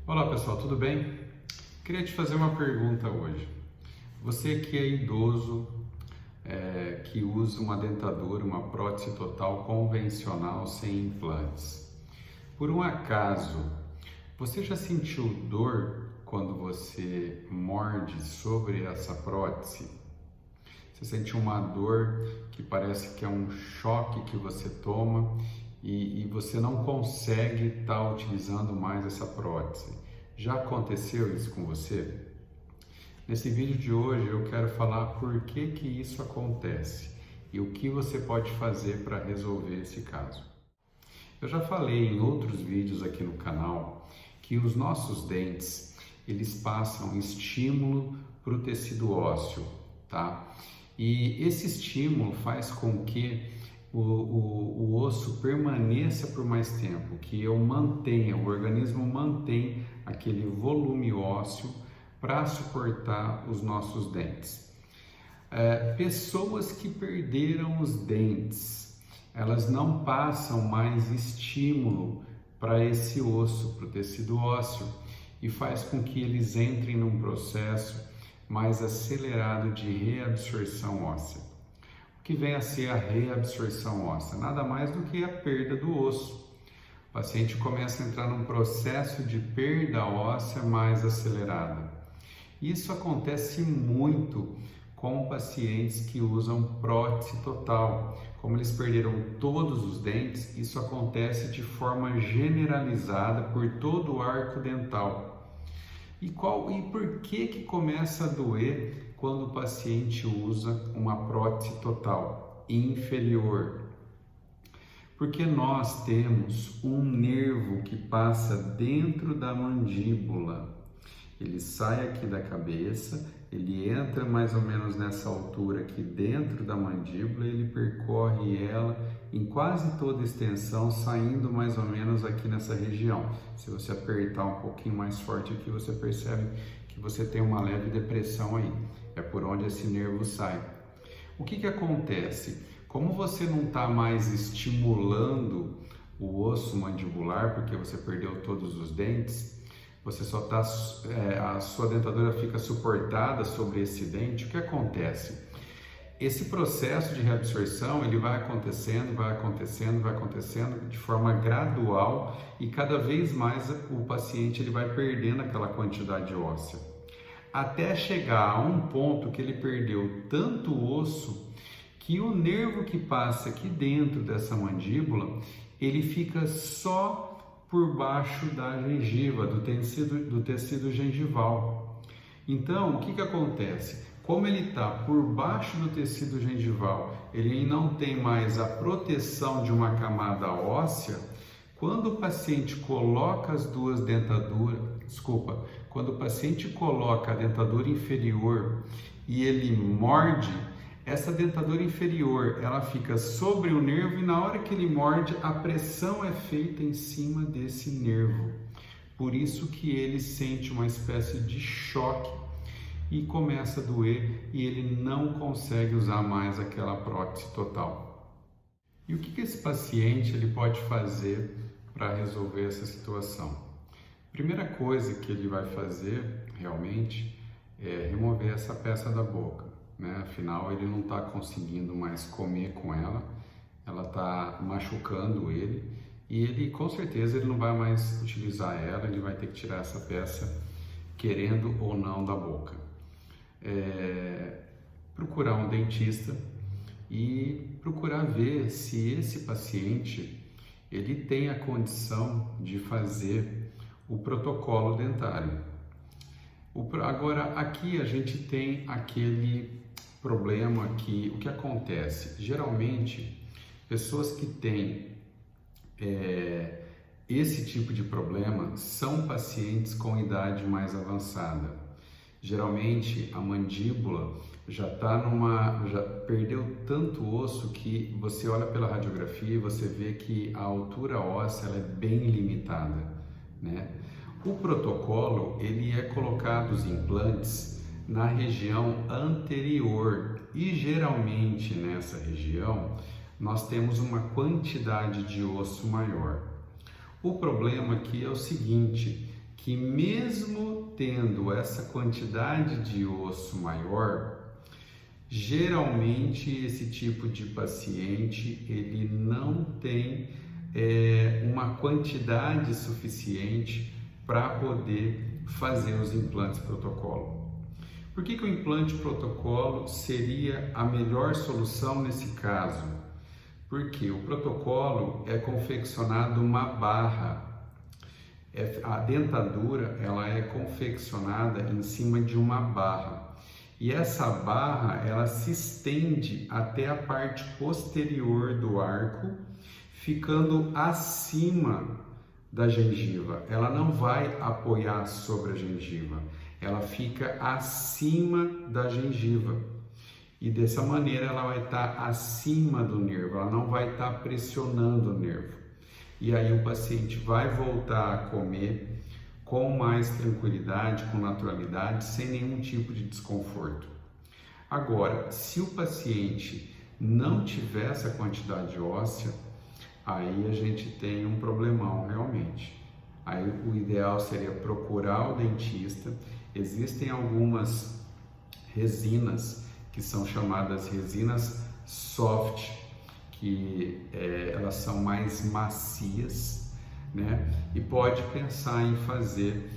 Olá pessoal, tudo bem? Queria te fazer uma pergunta hoje. Você que é idoso, que usa uma dentadura, uma prótese total convencional sem implantes, por um acaso, você já sentiu dor quando você morde sobre essa prótese? Você sente uma dor que parece que é um choque que você toma e você não consegue estar utilizando mais essa prótese. Já aconteceu isso com você? Nesse vídeo de hoje eu quero falar por que isso acontece e o que você pode fazer para resolver esse caso. Eu já falei em outros vídeos aqui no canal que os nossos dentes, eles passam estímulo para o tecido ósseo, tá? E esse estímulo faz com que o osso permaneça por mais tempo, que o organismo mantém aquele volume ósseo para suportar os nossos dentes. Pessoas que perderam os dentes, elas não passam mais estímulo para esse osso, para o tecido ósseo, e faz com que eles entrem num processo mais acelerado de reabsorção óssea. O que vem a ser a reabsorção óssea? Nada mais do que a perda do osso. O paciente começa a entrar num processo de perda óssea mais acelerada. Isso acontece muito com pacientes que usam prótese total. Como eles perderam todos os dentes, isso acontece de forma generalizada por todo o arco dental. E por que começa a doer quando o paciente usa uma prótese total inferior? Porque nós temos um nervo que passa dentro da mandíbula. Ele sai aqui da cabeça, ele entra mais ou menos nessa altura aqui dentro da mandíbula, ele percorre ela em quase toda a extensão, saindo mais ou menos aqui nessa região. Se você apertar um pouquinho mais forte aqui, você percebe que você tem uma leve depressão aí. É por onde esse nervo sai. O que acontece? Como você não está mais estimulando o osso mandibular, porque você perdeu todos os dentes, você só está, a sua dentadura fica suportada sobre esse dente, o que acontece? Esse processo de reabsorção, ele vai acontecendo de forma gradual e cada vez mais o paciente ele vai perdendo aquela quantidade óssea. Até chegar a um ponto que ele perdeu tanto osso que o nervo que passa aqui dentro dessa mandíbula, ele fica só por baixo da gengiva, do tecido gengival. Então, o que acontece? Como ele está por baixo do tecido gengival, ele não tem mais a proteção de uma camada óssea. Quando o paciente coloca quando o paciente coloca a dentadura inferior e ele morde, essa dentadura inferior, ela fica sobre o nervo e na hora que ele morde, a pressão é feita em cima desse nervo. Por isso que ele sente uma espécie de choque e começa a doer e ele não consegue usar mais aquela prótese total. E o que esse paciente ele pode fazer para resolver essa situação? Primeira coisa que ele vai fazer realmente é remover essa peça da boca. Afinal, ele não está conseguindo mais comer com ela está machucando ele e ele com certeza ele não vai mais utilizar ela, ele vai ter que tirar essa peça querendo ou não da boca. Procurar um dentista e procurar ver se esse paciente ele tem a condição de fazer o protocolo dentário. Agora, aqui a gente tem aquele problema que o que acontece? Geralmente, pessoas que têm esse tipo de problema são pacientes com idade mais avançada. Geralmente, a mandíbula já perdeu tanto osso que você olha pela radiografia e você vê que a altura óssea ela é bem limitada, né? O protocolo, ele é colocado os implantes na região anterior e geralmente nessa região nós temos uma quantidade de osso maior. O problema aqui é o seguinte, que mesmo tendo essa quantidade de osso maior, geralmente esse tipo de paciente ele não tem uma quantidade suficiente para poder fazer os implantes protocolo. Por que o implante protocolo seria a melhor solução nesse caso? Porque o protocolo é confeccionado uma barra. A dentadura ela é confeccionada em cima de uma barra. E essa barra ela se estende até a parte posterior do arco, ficando acima da gengiva. Ela não vai apoiar sobre a gengiva, ela fica acima da gengiva. E dessa maneira ela vai estar acima do nervo, ela não vai estar pressionando o nervo. E aí o paciente vai voltar a comer com mais tranquilidade, com naturalidade, sem nenhum tipo de desconforto. Agora, se o paciente não tiver essa quantidade óssea, aí a gente tem um problemão realmente. Aí o ideal seria procurar o dentista. Existem algumas resinas que são chamadas resinas soft, que elas são mais macias, né? E pode pensar em fazer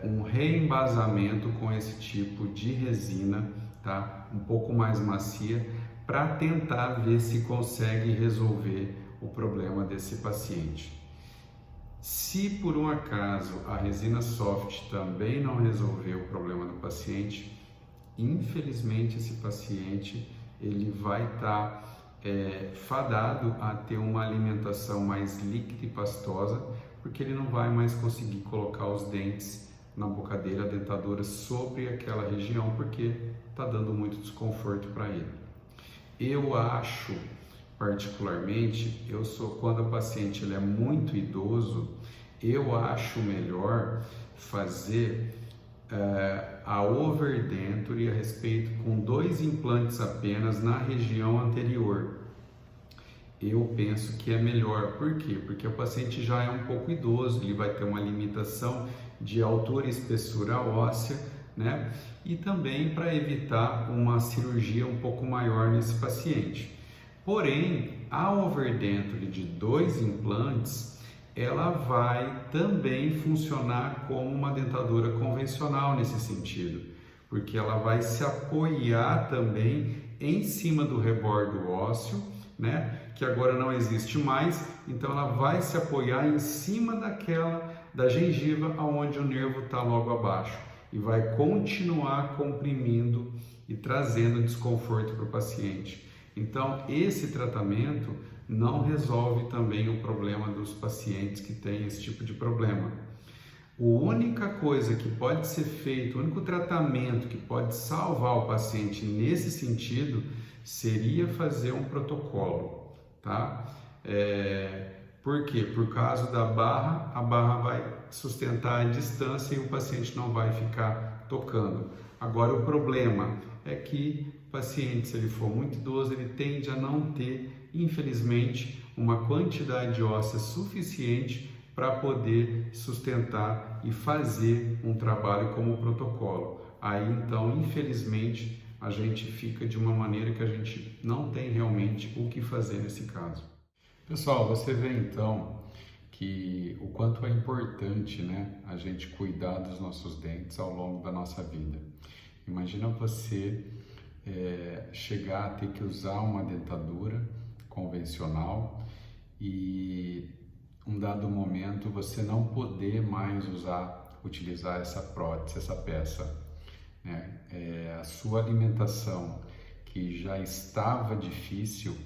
um reembasamento com esse tipo de resina, tá? Um pouco mais macia, para tentar ver se consegue resolver o problema desse paciente. Se por um acaso a resina soft também não resolver o problema do paciente, infelizmente esse paciente ele vai estar fadado a ter uma alimentação mais líquida e pastosa, porque ele não vai mais conseguir colocar os dentes na boca dele, a dentadura sobre aquela região, porque está dando muito desconforto para ele. Eu acho, particularmente, quando o paciente ele é muito idoso, eu acho melhor fazer a overdenture a respeito com 2 implantes apenas na região anterior. Eu penso que é melhor. Por quê? Porque o paciente já é um pouco idoso, ele vai ter uma limitação de altura e espessura óssea, né? E também para evitar uma cirurgia um pouco maior nesse paciente. Porém, a overdenture de 2 implantes, ela vai também funcionar como uma dentadura convencional nesse sentido, porque ela vai se apoiar também em cima do rebordo ósseo, né, que agora não existe mais, então ela vai se apoiar em cima da gengiva aonde o nervo está logo abaixo e vai continuar comprimindo e trazendo desconforto para o paciente. Então esse tratamento não resolve também o problema dos pacientes que têm esse tipo de problema. A única coisa que pode ser feito, o único tratamento que pode salvar o paciente nesse sentido seria fazer um protocolo, tá? Por quê? Por causa da barra, a barra vai sustentar a distância e o paciente não vai ficar tocando. Agora o problema é que o paciente, se ele for muito idoso, ele tende a não ter, infelizmente, uma quantidade óssea suficiente para poder sustentar e fazer um trabalho como o protocolo. Aí então, infelizmente, a gente fica de uma maneira que a gente não tem realmente o que fazer nesse caso. Pessoal, você vê então que o quanto é importante, né, a gente cuidar dos nossos dentes ao longo da nossa vida. Imagina você chegar a ter que usar uma dentadura convencional e um dado momento você não poder mais utilizar essa prótese, essa peça, né? A sua alimentação, que já estava difícil,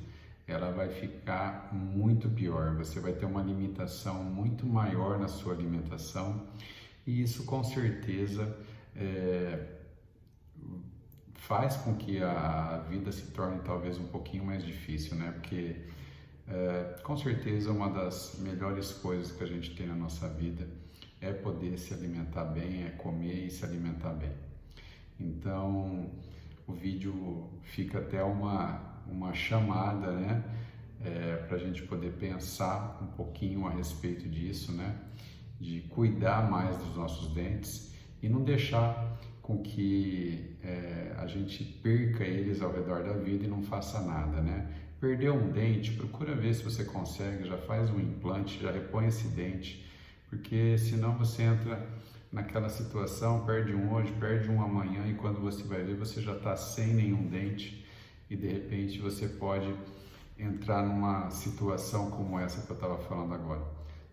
ela vai ficar muito pior. Você vai ter uma limitação muito maior na sua alimentação e isso com certeza faz com que a vida se torne talvez um pouquinho mais difícil, né? Porque com certeza uma das melhores coisas que a gente tem na nossa vida é poder se alimentar bem, é comer e se alimentar bem. Então o vídeo fica até uma chamada, né? Para a gente poder pensar um pouquinho a respeito disso, né? de cuidar mais dos nossos dentes e não deixar com que a gente perca eles ao redor da vida e não faça nada, né? Perdeu um dente, procura ver se você consegue, já faz um implante, já repõe esse dente, porque senão você entra naquela situação, perde um hoje, perde um amanhã e quando você vai ver você já está sem nenhum dente e de repente você pode entrar numa situação como essa que eu estava falando agora,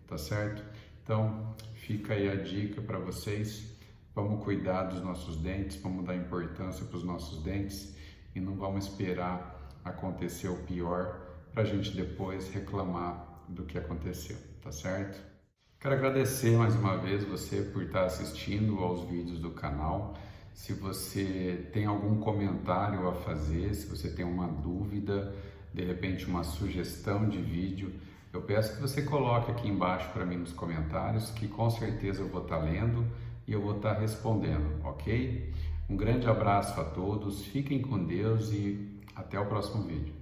tá certo? Então fica aí a dica para vocês, vamos cuidar dos nossos dentes, vamos dar importância para os nossos dentes e não vamos esperar acontecer o pior para a gente depois reclamar do que aconteceu, tá certo? Quero agradecer mais uma vez você por estar assistindo aos vídeos do canal. Se você tem algum comentário a fazer, se você tem uma dúvida, de repente uma sugestão de vídeo, eu peço que você coloque aqui embaixo para mim nos comentários, que com certeza eu vou estar lendo e eu vou estar respondendo, ok? Um grande abraço a todos, fiquem com Deus e até o próximo vídeo.